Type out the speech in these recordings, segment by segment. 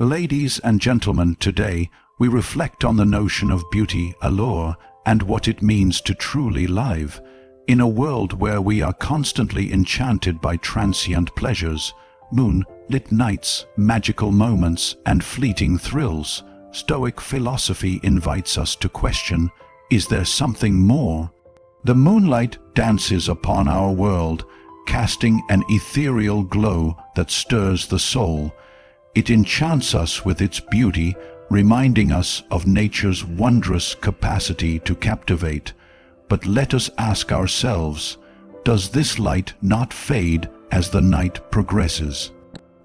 Ladies and gentlemen, today we reflect on the notion of beauty, allure, and what it means to truly live. In a world where we are constantly enchanted by transient pleasures, moonlit nights, magical moments, and fleeting thrills, Stoic philosophy invites us to question, is there something more? The moonlight dances upon our world, casting an ethereal glow that stirs the soul. It enchants us with its beauty, reminding us of nature's wondrous capacity to captivate. But let us ask ourselves, does this light not fade as the night progresses?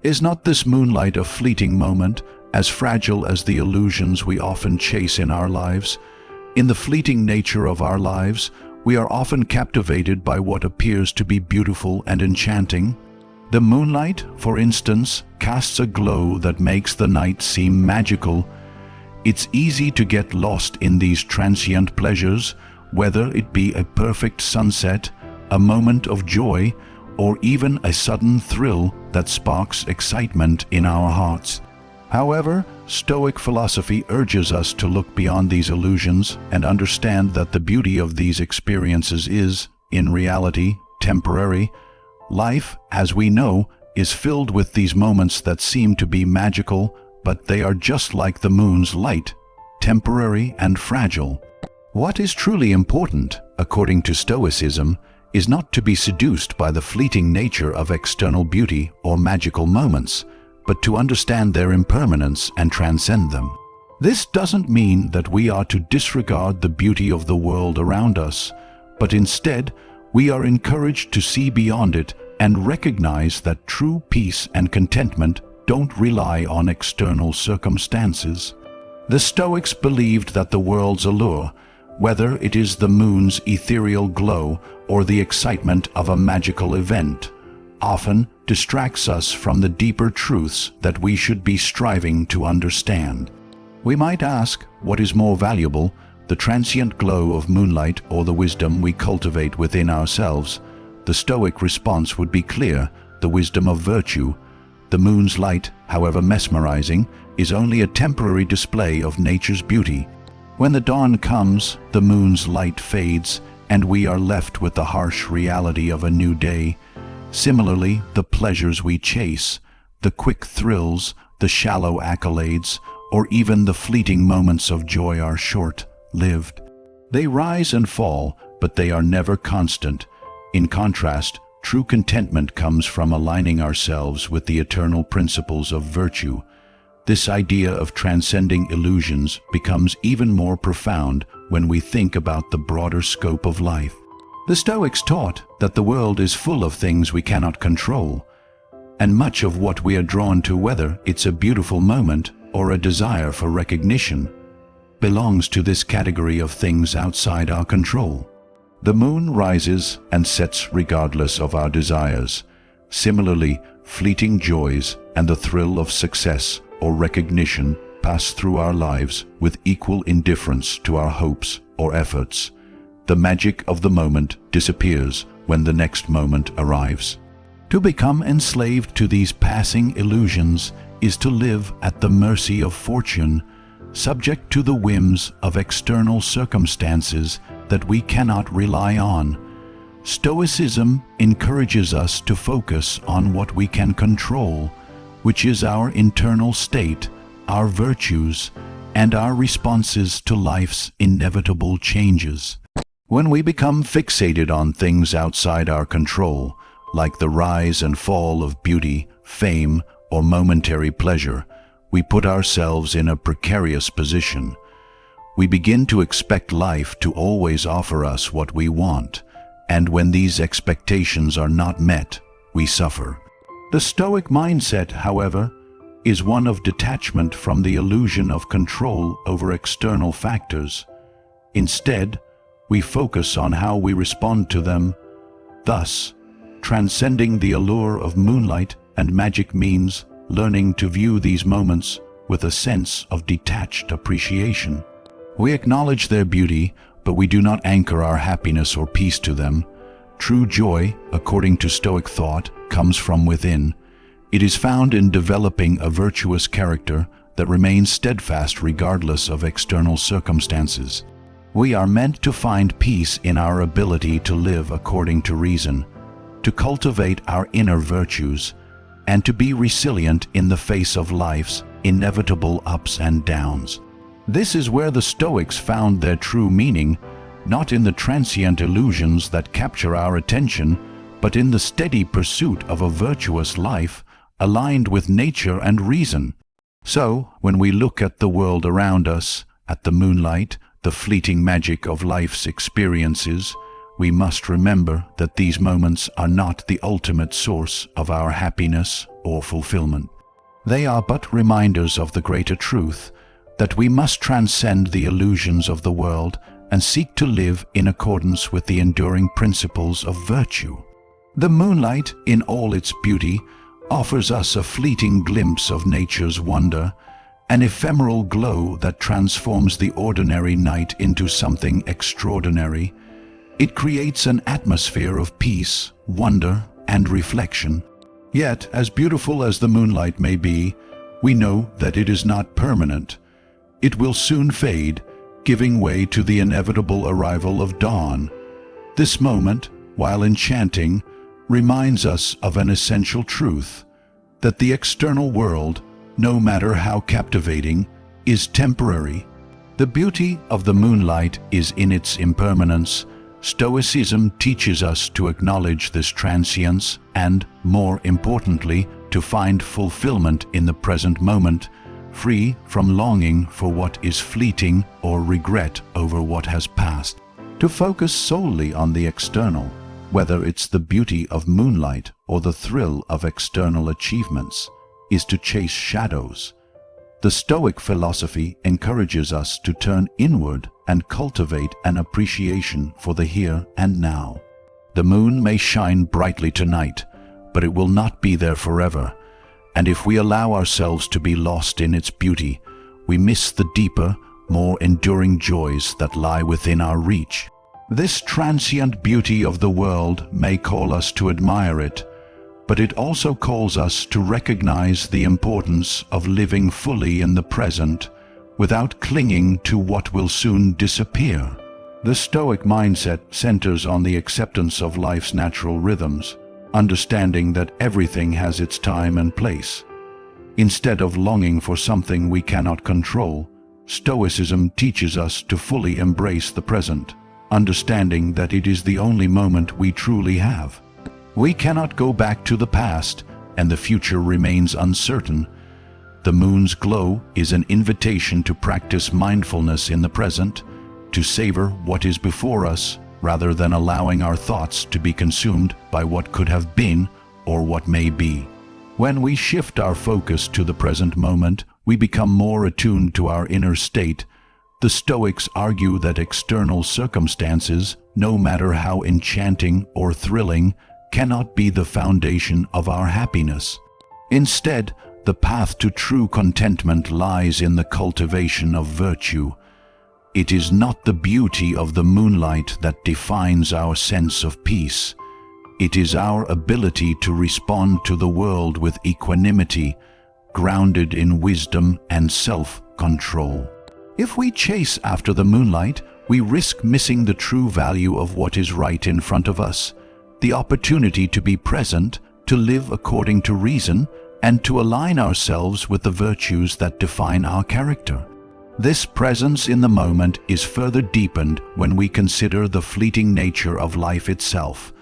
Is not this moonlight a fleeting moment, as fragile as the illusions we often chase in our lives? In the fleeting nature of our lives, we are often captivated by what appears to be beautiful and enchanting. The moonlight, for instance, casts a glow that makes the night seem magical. It's easy to get lost in these transient pleasures, whether it be a perfect sunset, a moment of joy, or even a sudden thrill that sparks excitement in our hearts. However, Stoic philosophy urges us to look beyond these illusions and understand that the beauty of these experiences is, in reality, temporary. Life, as we know, is filled with these moments that seem to be magical, but they are just like the moon's light, temporary and fragile. What is truly important, according to Stoicism, is not to be seduced by the fleeting nature of external beauty or magical moments, but to understand their impermanence and transcend them. This doesn't mean that we are to disregard the beauty of the world around us, but instead, we are encouraged to see beyond it and recognize that true peace and contentment don't rely on external circumstances. The Stoics believed that the world's allure, whether it is the moon's ethereal glow or the excitement of a magical event, often distracts us from the deeper truths that we should be striving to understand. We might ask, what is more valuable, the transient glow of moonlight or the wisdom we cultivate within ourselves? The Stoic response would be clear: the wisdom of virtue. The moon's light, however mesmerizing, is only a temporary display of nature's beauty. When the dawn comes, the moon's light fades, and we are left with the harsh reality of a new day. Similarly, the pleasures we chase, the quick thrills, the shallow accolades, or even the fleeting moments of joy are short-lived. They rise and fall, but they are never constant. In contrast, true contentment comes from aligning ourselves with the eternal principles of virtue. This idea of transcending illusions becomes even more profound when we think about the broader scope of life. The Stoics taught that the world is full of things we cannot control, and much of what we are drawn to, whether it's a beautiful moment or a desire for recognition, belongs to this category of things outside our control. The moon rises and sets regardless of our desires. Similarly, fleeting joys and the thrill of success or recognition pass through our lives with equal indifference to our hopes or efforts. The magic of the moment disappears when the next moment arrives. To become enslaved to these passing illusions is to live at the mercy of fortune, subject to the whims of external circumstances that we cannot rely on. Stoicism encourages us to focus on what we can control, which is our internal state, our virtues, and our responses to life's inevitable changes. When we become fixated on things outside our control, like the rise and fall of beauty, fame, or momentary pleasure, we put ourselves in a precarious position. We begin to expect life to always offer us what we want, and when these expectations are not met, we suffer. The Stoic mindset, however, is one of detachment from the illusion of control over external factors. Instead, we focus on how we respond to them. Thus, transcending the allure of moonlight and magic means learning to view these moments with a sense of detached appreciation. We acknowledge their beauty, but we do not anchor our happiness or peace to them. True joy, according to Stoic thought, comes from within. It is found in developing a virtuous character that remains steadfast regardless of external circumstances. We are meant to find peace in our ability to live according to reason, to cultivate our inner virtues, and to be resilient in the face of life's inevitable ups and downs. This is where the Stoics found their true meaning, not in the transient illusions that capture our attention, but in the steady pursuit of a virtuous life aligned with nature and reason. So, when we look at the world around us, at the moonlight, the fleeting magic of life's experiences, we must remember that these moments are not the ultimate source of our happiness or fulfillment. They are but reminders of the greater truth, that we must transcend the illusions of the world and seek to live in accordance with the enduring principles of virtue. The moonlight, in all its beauty, offers us a fleeting glimpse of nature's wonder, an ephemeral glow that transforms the ordinary night into something extraordinary. It creates an atmosphere of peace, wonder, and reflection. Yet, as beautiful as the moonlight may be, we know that it is not permanent. It will soon fade, giving way to the inevitable arrival of dawn. This moment, while enchanting, reminds us of an essential truth, that the external world, no matter how captivating, is temporary. The beauty of the moonlight is in its impermanence. Stoicism teaches us to acknowledge this transience and, more importantly, to find fulfillment in the present moment, free from longing for what is fleeting or regret over what has passed. To focus solely on the external, whether it's the beauty of moonlight or the thrill of external achievements, is to chase shadows. The Stoic philosophy encourages us to turn inward and cultivate an appreciation for the here and now. The moon may shine brightly tonight, but it will not be there forever, and if we allow ourselves to be lost in its beauty, we miss the deeper, more enduring joys that lie within our reach. This transient beauty of the world may call us to admire it, but it also calls us to recognize the importance of living fully in the present without clinging to what will soon disappear. The Stoic mindset centers on the acceptance of life's natural rhythms, understanding that everything has its time and place. Instead of longing for something we cannot control, Stoicism teaches us to fully embrace the present, understanding that it is the only moment we truly have. We cannot go back to the past, and the future remains uncertain. The moon's glow is an invitation to practice mindfulness in the present, to savor what is before us, rather than allowing our thoughts to be consumed by what could have been or what may be. When we shift our focus to the present moment, we become more attuned to our inner state. The Stoics argue that external circumstances, no matter how enchanting or thrilling, cannot be the foundation of our happiness. Instead, the path to true contentment lies in the cultivation of virtue. It is not the beauty of the moonlight that defines our sense of peace. It is our ability to respond to the world with equanimity, grounded in wisdom and self-control. If we chase after the moonlight, we risk missing the true value of what is right in front of us, the opportunity to be present, to live according to reason, and to align ourselves with the virtues that define our character. This presence in the moment is further deepened when we consider the fleeting nature of life itself.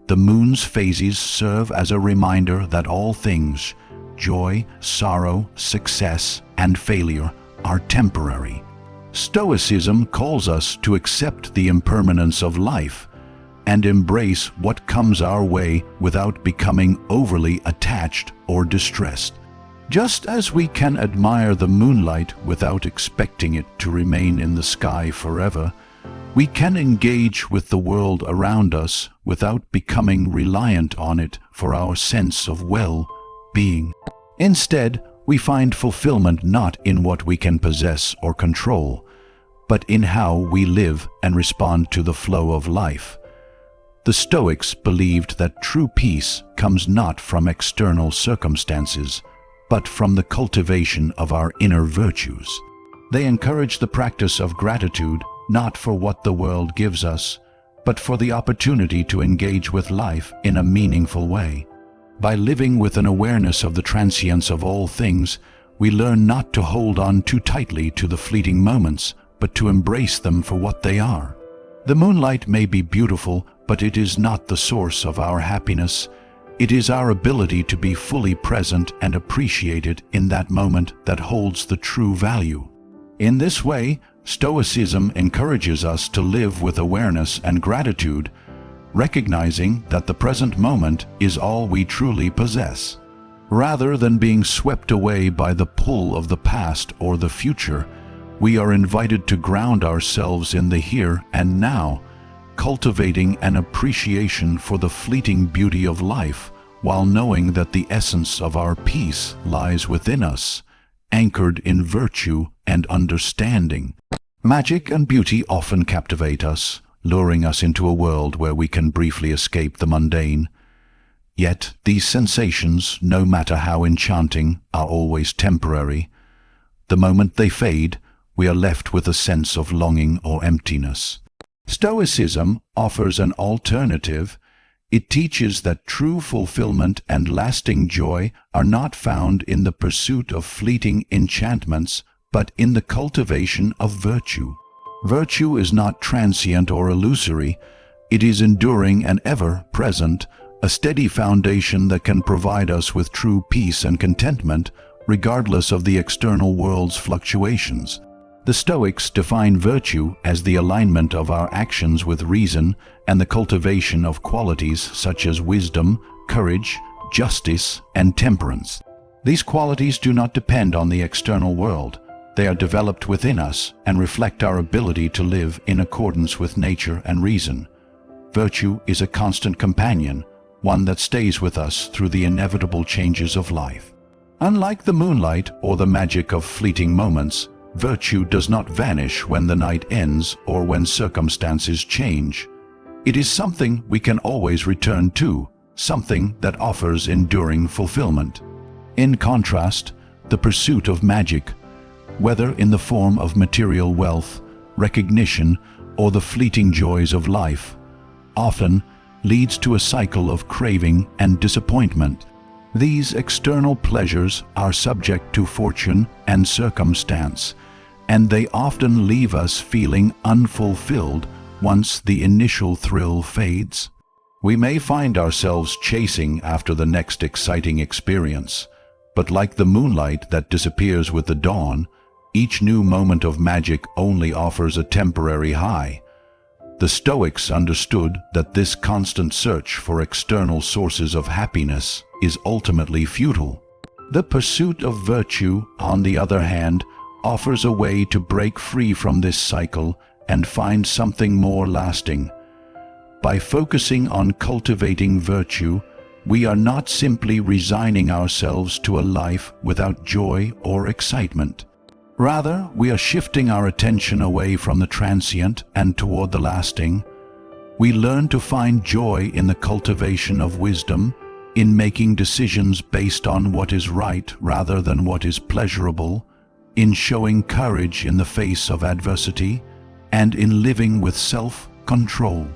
The moon's phases serve as a reminder that all things, joy, sorrow, success, and failure, are temporary. Stoicism calls us to accept the impermanence of life and embrace what comes our way without becoming overly attached or distressed. Just as we can admire the moonlight without expecting it to remain in the sky forever, we can engage with the world around us without becoming reliant on it for our sense of well-being. Instead, we find fulfillment not in what we can possess or control, but in how we live and respond to the flow of life. The Stoics believed that true peace comes not from external circumstances, but from the cultivation of our inner virtues. They encourage the practice of gratitude not for what the world gives us, but for the opportunity to engage with life in a meaningful way. By living with an awareness of the transience of all things, we learn not to hold on too tightly to the fleeting moments, but to embrace them for what they are. The moonlight may be beautiful, but it is not the source of our happiness. It is our ability to be fully present and appreciated in that moment that holds the true value. In this way, Stoicism encourages us to live with awareness and gratitude, recognizing that the present moment is all we truly possess. Rather than being swept away by the pull of the past or the future, we are invited to ground ourselves in the here and now, cultivating an appreciation for the fleeting beauty of life, while knowing that the essence of our peace lies within us, anchored in virtue and understanding. Magic and beauty often captivate us, luring us into a world where we can briefly escape the mundane. Yet these sensations, no matter how enchanting, are always temporary. The moment they fade, we are left with a sense of longing or emptiness. Stoicism offers an alternative. It teaches that true fulfillment and lasting joy are not found in the pursuit of fleeting enchantments, but in the cultivation of virtue. Virtue is not transient or illusory. It is enduring and ever-present, a steady foundation that can provide us with true peace and contentment, regardless of the external world's fluctuations. The Stoics define virtue as the alignment of our actions with reason and the cultivation of qualities such as wisdom, courage, justice, and temperance. These qualities do not depend on the external world. They are developed within us and reflect our ability to live in accordance with nature and reason. Virtue is a constant companion, one that stays with us through the inevitable changes of life. Unlike the moonlight or the magic of fleeting moments, virtue does not vanish when the night ends or when circumstances change. It is something we can always return to, something that offers enduring fulfillment. In contrast, the pursuit of magic, whether in the form of material wealth, recognition, or the fleeting joys of life, often leads to a cycle of craving and disappointment. These external pleasures are subject to fortune and circumstance, and they often leave us feeling unfulfilled once the initial thrill fades. We may find ourselves chasing after the next exciting experience, but like the moonlight that disappears with the dawn, each new moment of magic only offers a temporary high. The Stoics understood that this constant search for external sources of happiness is ultimately futile. The pursuit of virtue, on the other hand, offers a way to break free from this cycle and find something more lasting. By focusing on cultivating virtue, we are not simply resigning ourselves to a life without joy or excitement. Rather, we are shifting our attention away from the transient and toward the lasting. We learn to find joy in the cultivation of wisdom, in making decisions based on what is right rather than what is pleasurable, in showing courage in the face of adversity, and in living with self-control.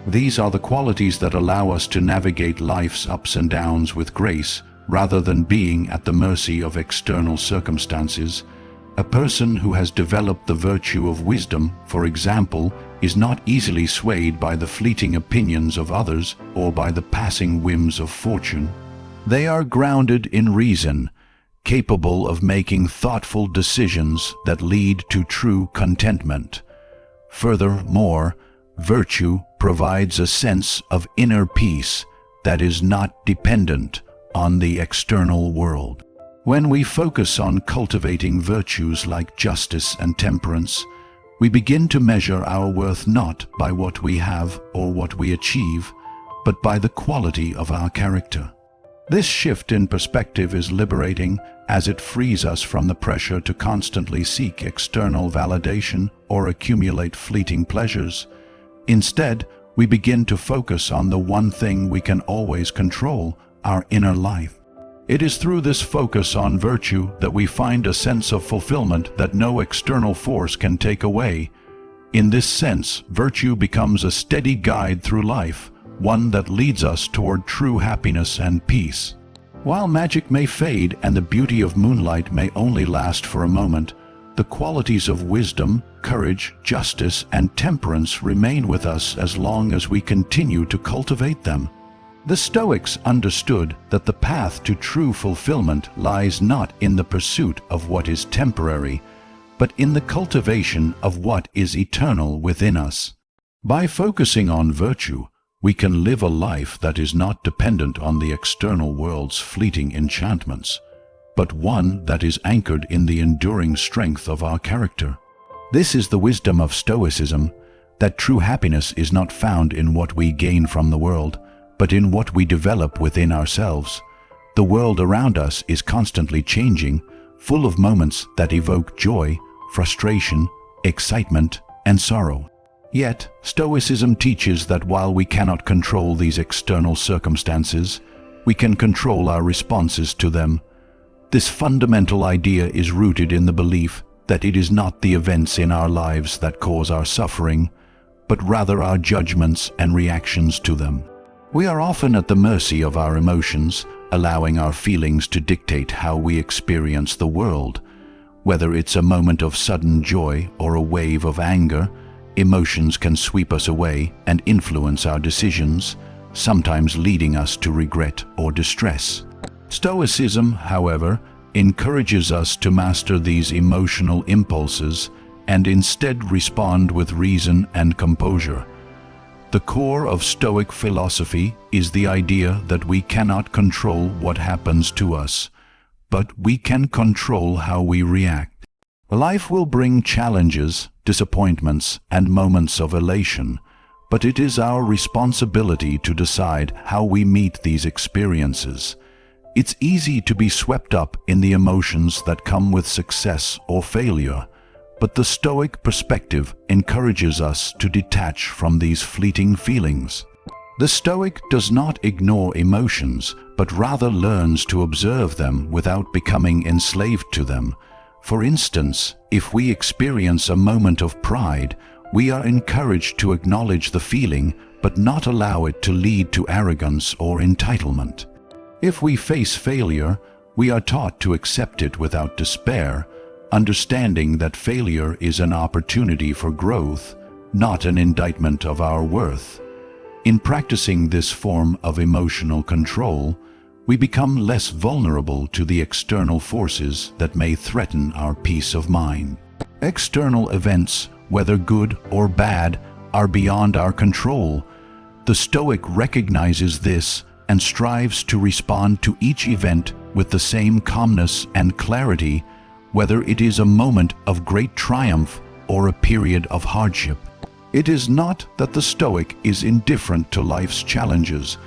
These are the qualities that allow us to navigate life's ups and downs with grace, rather than being at the mercy of external circumstances. A person who has developed the virtue of wisdom, for example, is not easily swayed by the fleeting opinions of others or by the passing whims of fortune. They are grounded in reason, capable of making thoughtful decisions that lead to true contentment. Furthermore, virtue provides a sense of inner peace that is not dependent on the external world. When we focus on cultivating virtues like justice and temperance, we begin to measure our worth not by what we have or what we achieve, but by the quality of our character. This shift in perspective is liberating, as it frees us from the pressure to constantly seek external validation or accumulate fleeting pleasures. Instead, we begin to focus on the one thing we can always control, our inner life. It is through this focus on virtue that we find a sense of fulfillment that no external force can take away. In this sense, virtue becomes a steady guide through life, one that leads us toward true happiness and peace. While magic may fade and the beauty of moonlight may only last for a moment, the qualities of wisdom, courage, justice, and temperance remain with us as long as we continue to cultivate them. The Stoics understood that the path to true fulfillment lies not in the pursuit of what is temporary, but in the cultivation of what is eternal within us. By focusing on virtue, we can live a life that is not dependent on the external world's fleeting enchantments, but one that is anchored in the enduring strength of our character. This is the wisdom of Stoicism, that true happiness is not found in what we gain from the world, but in what we develop within ourselves. The world around us is constantly changing, full of moments that evoke joy, frustration, excitement, and sorrow. Yet, Stoicism teaches that while we cannot control these external circumstances, we can control our responses to them. This fundamental idea is rooted in the belief that it is not the events in our lives that cause our suffering, but rather our judgments and reactions to them. We are often at the mercy of our emotions, allowing our feelings to dictate how we experience the world. Whether it's a moment of sudden joy or a wave of anger, emotions can sweep us away and influence our decisions, sometimes leading us to regret or distress. Stoicism, however, encourages us to master these emotional impulses and instead respond with reason and composure. The core of Stoic philosophy is the idea that we cannot control what happens to us, but we can control how we react. Life will bring challenges, disappointments, and moments of elation, but it is our responsibility to decide how we meet these experiences. It's easy to be swept up in the emotions that come with success or failure, but the Stoic perspective encourages us to detach from these fleeting feelings. The Stoic does not ignore emotions, but rather learns to observe them without becoming enslaved to them. For instance, if we experience a moment of pride, we are encouraged to acknowledge the feeling, but not allow it to lead to arrogance or entitlement. If we face failure, we are taught to accept it without despair, understanding that failure is an opportunity for growth, not an indictment of our worth. In practicing this form of emotional control, we become less vulnerable to the external forces that may threaten our peace of mind. External events, whether good or bad, are beyond our control. The Stoic recognizes this and strives to respond to each event with the same calmness and clarity, whether it is a moment of great triumph or a period of hardship. It is not that the Stoic is indifferent to life's challenges,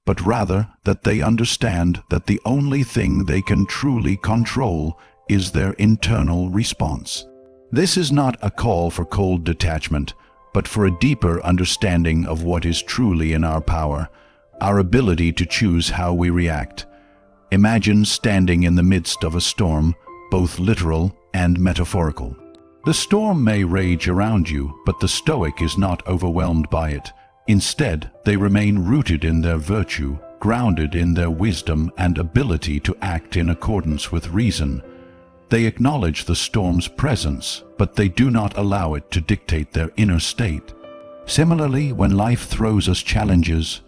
but rather that they understand that the only thing they can truly control is their internal response. This is not a call for cold detachment, but for a deeper understanding of what is truly in our power, our ability to choose how we react. Imagine standing in the midst of a storm, both literal and metaphorical. The storm may rage around you, but the Stoic is not overwhelmed by it. Instead, they remain rooted in their virtue, grounded in their wisdom and ability to act in accordance with reason. They acknowledge the storm's presence, but they do not allow it to dictate their inner state. Similarly, when life throws us challenges,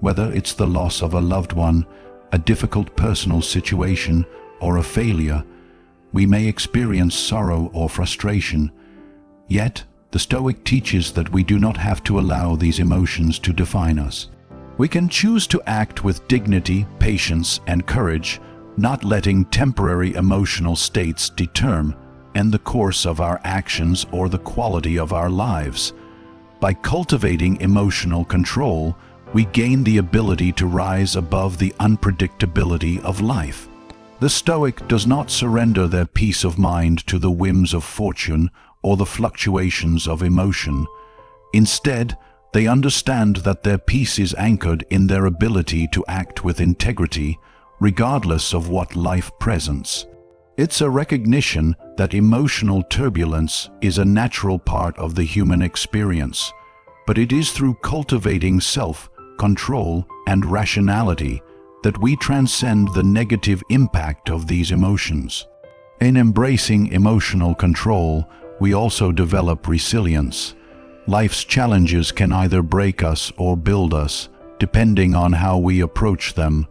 whether it's the loss of a loved one, a difficult personal situation, or a failure, we may experience sorrow or frustration. Yet, the Stoic teaches that we do not have to allow these emotions to define us. We can choose to act with dignity, patience, and courage, not letting temporary emotional states determine the course of our actions or the quality of our lives. By cultivating emotional control, we gain the ability to rise above the unpredictability of life. The Stoic does not surrender their peace of mind to the whims of fortune or the fluctuations of emotion. Instead, They understand that their peace is anchored in their ability to act with integrity, regardless of what life presents. It's a recognition that emotional turbulence is a natural part of the human experience, but it is through cultivating self-control and rationality that we transcend the negative impact of these emotions. In embracing emotional control, we also develop resilience. Life's challenges can either break us or build us, depending on how we approach them.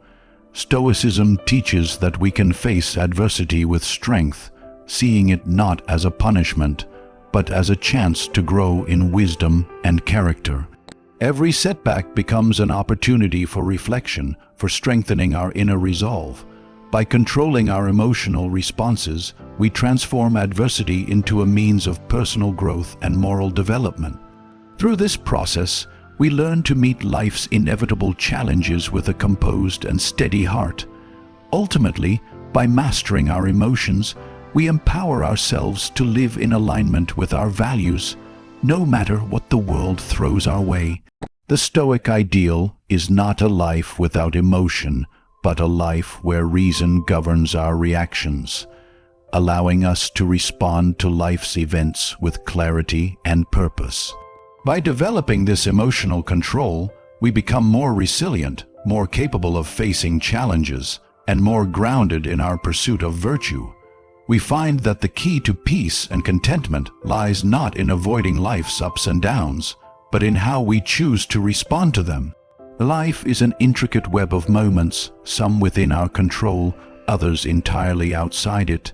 Stoicism teaches that we can face adversity with strength, seeing it not as a punishment, but as a chance to grow in wisdom and character. Every setback becomes an opportunity for reflection, for strengthening our inner resolve. By controlling our emotional responses, we transform adversity into a means of personal growth and moral development. Through this process, we learn to meet life's inevitable challenges with a composed and steady heart. Ultimately, by mastering our emotions, we empower ourselves to live in alignment with our values, no matter what the world throws our way. The Stoic ideal is not a life without emotion, but a life where reason governs our reactions, allowing us to respond to life's events with clarity and purpose. By developing this emotional control, we become more resilient, more capable of facing challenges, and more grounded in our pursuit of virtue. We find that the key to peace and contentment lies not in avoiding life's ups and downs, but in how we choose to respond to them. Life is an intricate web of moments, some within our control, others entirely outside it.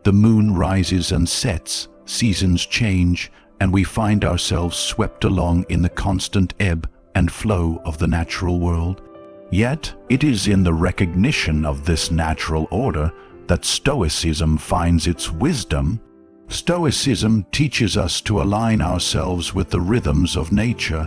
The moon rises and sets, seasons change, and we find ourselves swept along in the constant ebb and flow of the natural world. Yet, it is in the recognition of this natural order that Stoicism finds its wisdom. Stoicism teaches us to align ourselves with the rhythms of nature,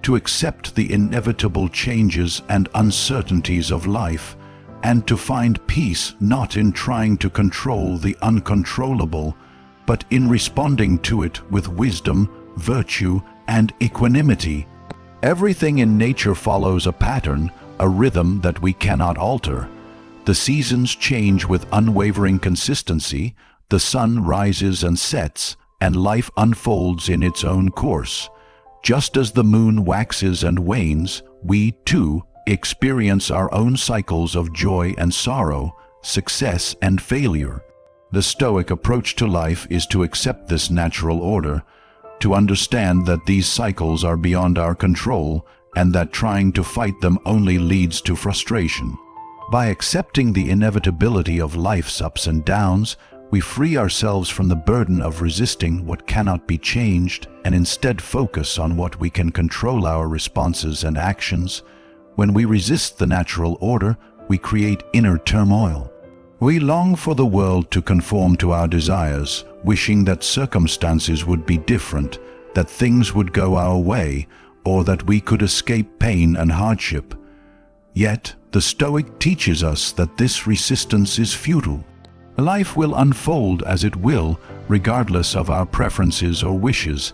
to accept the inevitable changes and uncertainties of life, and to find peace not in trying to control the uncontrollable, but in responding to it with wisdom, virtue, and equanimity. Everything in nature follows a pattern, a rhythm that we cannot alter. The seasons change with unwavering consistency, the sun rises and sets, and life unfolds in its own course. Just as the moon waxes and wanes, we, too, experience our own cycles of joy and sorrow, success and failure. The Stoic approach to life is to accept this natural order, to understand that these cycles are beyond our control and that trying to fight them only leads to frustration. By accepting the inevitability of life's ups and downs, we free ourselves from the burden of resisting what cannot be changed and instead focus on what we can control: our responses and actions. When we resist the natural order, we create inner turmoil. We long for the world to conform to our desires, wishing that circumstances would be different, that things would go our way, or that we could escape pain and hardship. Yet, the Stoic teaches us that this resistance is futile. Life will unfold as it will, regardless of our preferences or wishes.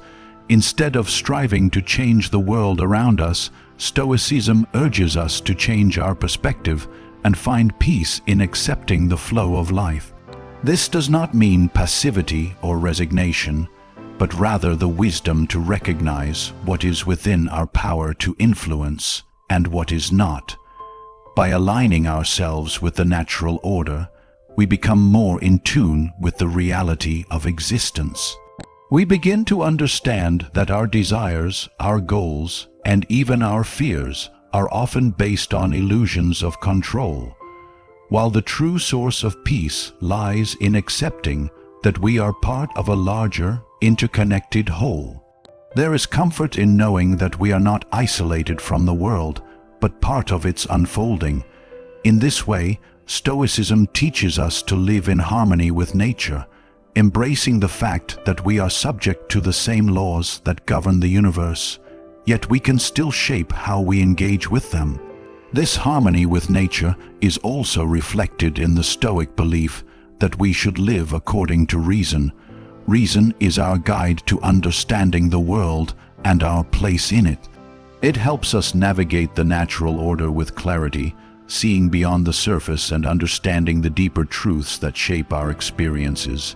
Instead of striving to change the world around us, Stoicism urges us to change our perspective and find peace in accepting the flow of life. This does not mean passivity or resignation, but rather the wisdom to recognize what is within our power to influence and what is not. By aligning ourselves with the natural order, we become more in tune with the reality of existence. We begin to understand that our desires, our goals, and even our fears are often based on illusions of control, while the true source of peace lies in accepting that we are part of a larger, interconnected whole. There is comfort in knowing that we are not isolated from the world, but part of its unfolding. In this way, Stoicism teaches us to live in harmony with nature, embracing the fact that we are subject to the same laws that govern the universe, yet we can still shape how we engage with them. This harmony with nature is also reflected in the Stoic belief that we should live according to reason. Reason is our guide to understanding the world and our place in it. It helps us navigate the natural order with clarity, seeing beyond the surface and understanding the deeper truths that shape our experiences.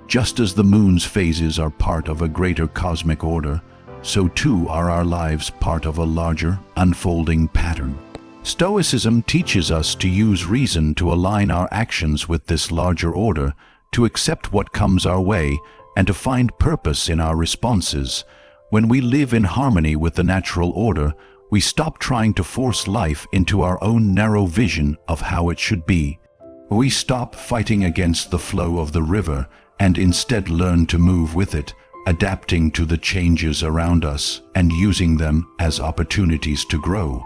Just as the moon's phases are part of a greater cosmic order, so too are our lives part of a larger, unfolding pattern. Stoicism teaches us to use reason to align our actions with this larger order, to accept what comes our way, and to find purpose in our responses. When we live in harmony with the natural order, we stop trying to force life into our own narrow vision of how it should be. We stop fighting against the flow of the river and instead learn to move with it, adapting to the changes around us and using them as opportunities to grow.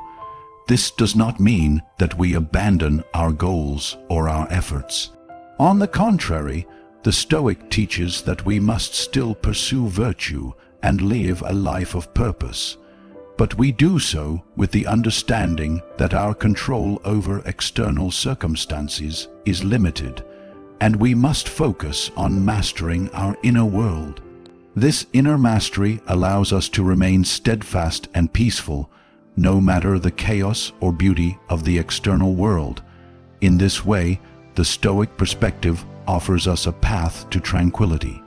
This does not mean that we abandon our goals or our efforts. On the contrary, the Stoic teaches that we must still pursue virtue and live a life of purpose. But we do so with the understanding that our control over external circumstances is limited, and we must focus on mastering our inner world. This inner mastery allows us to remain steadfast and peaceful, no matter the chaos or beauty of the external world. In this way, the Stoic perspective offers us a path to tranquility.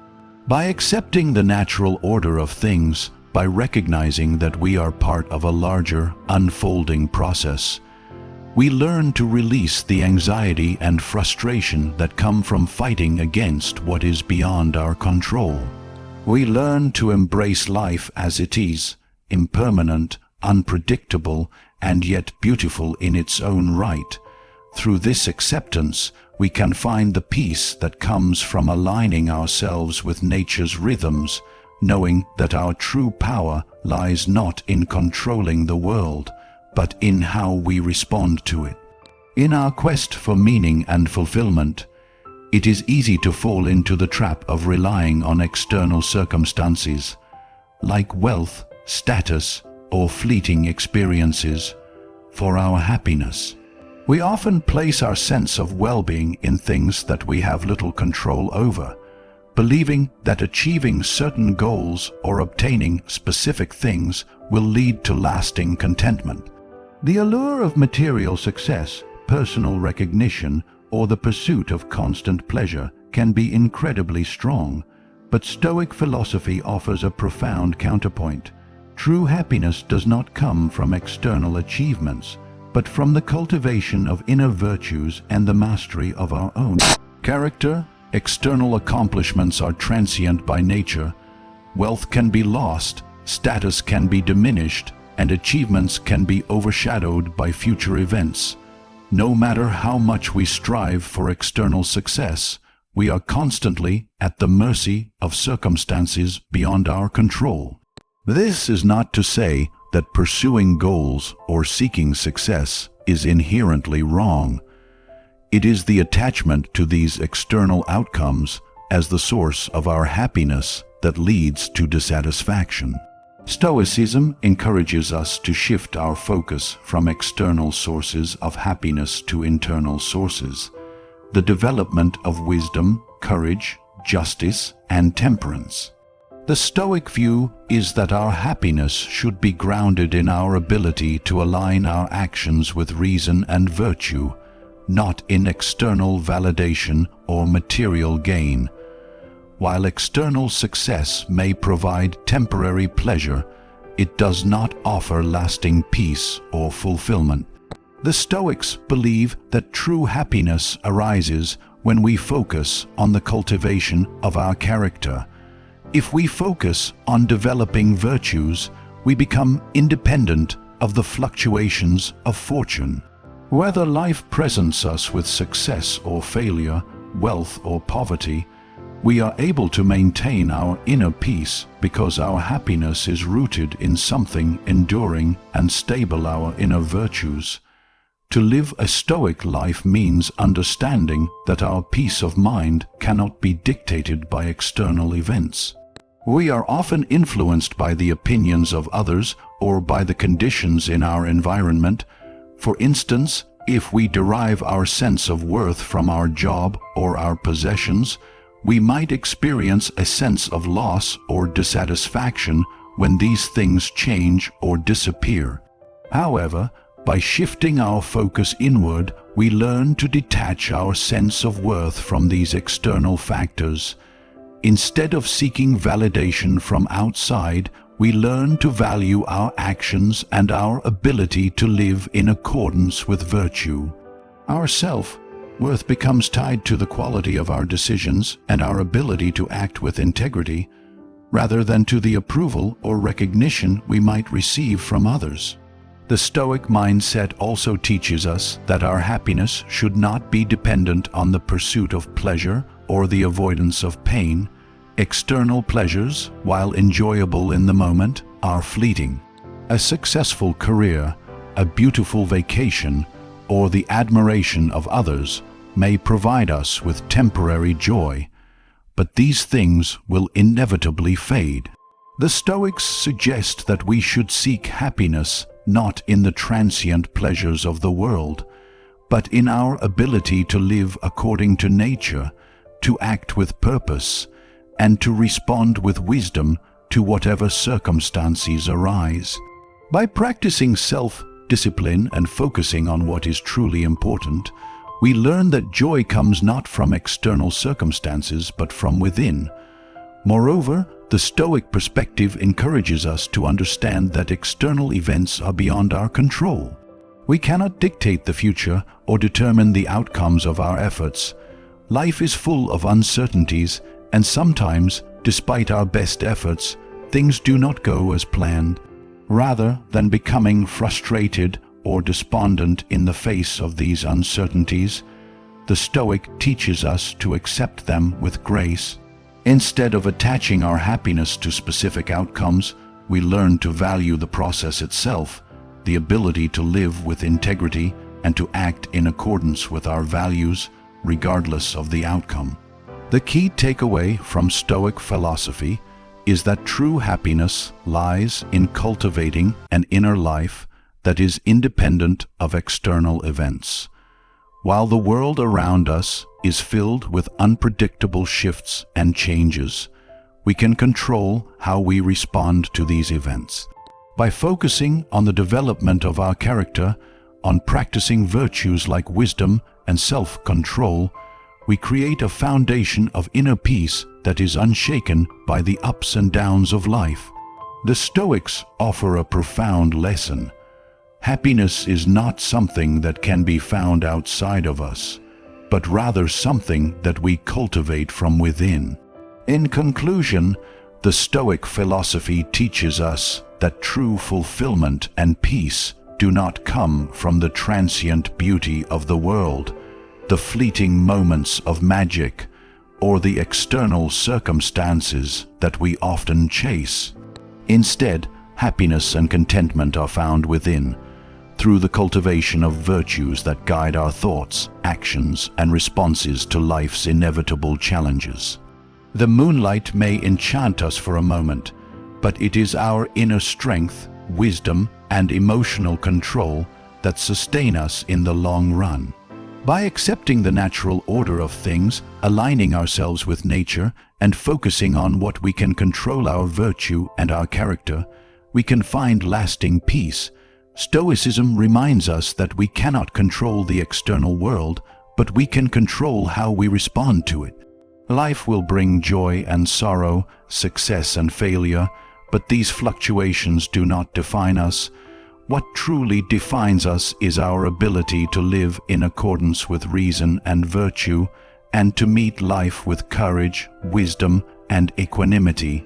By accepting the natural order of things, by recognizing that we are part of a larger, unfolding process, we learn to release the anxiety and frustration that come from fighting against what is beyond our control. We learn to embrace life as it is, impermanent, unpredictable, and yet beautiful in its own right. Through this acceptance, we can find the peace that comes from aligning ourselves with nature's rhythms, knowing that our true power lies not in controlling the world, but in how we respond to it. In our quest for meaning and fulfillment, it is easy to fall into the trap of relying on external circumstances, like wealth, status, or fleeting experiences, for our happiness. We often place our sense of well-being in things that we have little control over, believing that achieving certain goals or obtaining specific things will lead to lasting contentment. The allure of material success, personal recognition, or the pursuit of constant pleasure can be incredibly strong, but Stoic philosophy offers a profound counterpoint. True happiness does not come from external achievements, but from the cultivation of inner virtues and the mastery of our own character. External accomplishments are transient by nature. Wealth can be lost, status can be diminished, and achievements can be overshadowed by future events. No matter how much we strive for external success, we are constantly at the mercy of circumstances beyond our control. This is not to say that pursuing goals or seeking success is inherently wrong. It is the attachment to these external outcomes as the source of our happiness that leads to dissatisfaction. Stoicism encourages us to shift our focus from external sources of happiness to internal sources, the development of wisdom, courage, justice, and temperance. The Stoic view is that our happiness should be grounded in our ability to align our actions with reason and virtue, not in external validation or material gain. While external success may provide temporary pleasure, it does not offer lasting peace or fulfillment. The Stoics believe that true happiness arises when we focus on the cultivation of our character. If we focus on developing virtues, we become independent of the fluctuations of fortune. Whether life presents us with success or failure, wealth or poverty, we are able to maintain our inner peace because our happiness is rooted in something enduring and stable, our inner virtues. To live a Stoic life means understanding that our peace of mind cannot be dictated by external events. We are often influenced by the opinions of others or by the conditions in our environment. For instance, if we derive our sense of worth from our job or our possessions, we might experience a sense of loss or dissatisfaction when these things change or disappear. However, by shifting our focus inward, we learn to detach our sense of worth from these external factors. Instead of seeking validation from outside, we learn to value our actions and our ability to live in accordance with virtue. Our self-worth becomes tied to the quality of our decisions and our ability to act with integrity, rather than to the approval or recognition we might receive from others. The Stoic mindset also teaches us that our happiness should not be dependent on the pursuit of pleasure or the avoidance of pain. External pleasures, while enjoyable in the moment, are fleeting. A successful career, a beautiful vacation, or the admiration of others may provide us with temporary joy, but these things will inevitably fade. The Stoics suggest that we should seek happiness not in the transient pleasures of the world, but in our ability to live according to nature, to act with purpose, and to respond with wisdom to whatever circumstances arise. By practicing self-discipline and focusing on what is truly important, we learn that joy comes not from external circumstances but from within. Moreover, the Stoic perspective encourages us to understand that external events are beyond our control. We cannot dictate the future or determine the outcomes of our efforts. Life is full of uncertainties, and sometimes, despite our best efforts, things do not go as planned. Rather than becoming frustrated or despondent in the face of these uncertainties, the Stoic teaches us to accept them with grace. Instead of attaching our happiness to specific outcomes, we learn to value the process itself, the ability to live with integrity and to act in accordance with our values, regardless of the outcome. The key takeaway from Stoic philosophy is that true happiness lies in cultivating an inner life that is independent of external events. While the world around us is filled with unpredictable shifts and changes, we can control how we respond to these events. By focusing on the development of our character, on practicing virtues like wisdom and self-control, we create a foundation of inner peace that is unshaken by the ups and downs of life. The Stoics offer a profound lesson. Happiness is not something that can be found outside of us, but rather something that we cultivate from within. In conclusion, the Stoic philosophy teaches us that true fulfillment and peace do not come from the transient beauty of the world, the fleeting moments of magic, or the external circumstances that we often chase. Instead, happiness and contentment are found within, through the cultivation of virtues that guide our thoughts, actions, and responses to life's inevitable challenges. The moonlight may enchant us for a moment, but it is our inner strength, wisdom, and emotional control that sustain us in the long run. By accepting the natural order of things, aligning ourselves with nature, and focusing on what we can control, our virtue and our character, we can find lasting peace. Stoicism reminds us that we cannot control the external world, but we can control how we respond to it. Life will bring joy and sorrow, success and failure, but these fluctuations do not define us. What truly defines us is our ability to live in accordance with reason and virtue, and to meet life with courage, wisdom, and equanimity.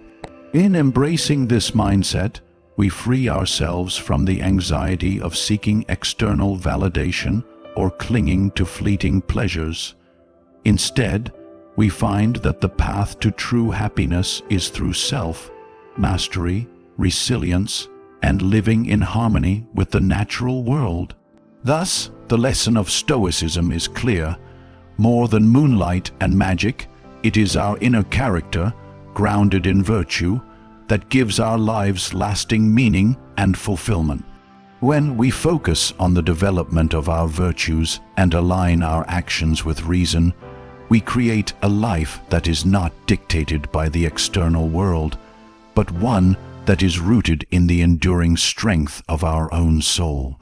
In embracing this mindset, we free ourselves from the anxiety of seeking external validation or clinging to fleeting pleasures. Instead, we find that the path to true happiness is through self-mastery, resilience, and living in harmony with the natural world. Thus, the lesson of Stoicism is clear. More than moonlight and magic, it is our inner character, grounded in virtue, that gives our lives lasting meaning and fulfillment. When we focus on the development of our virtues and align our actions with reason, we create a life that is not dictated by the external world, but one that is rooted in the enduring strength of our own soul.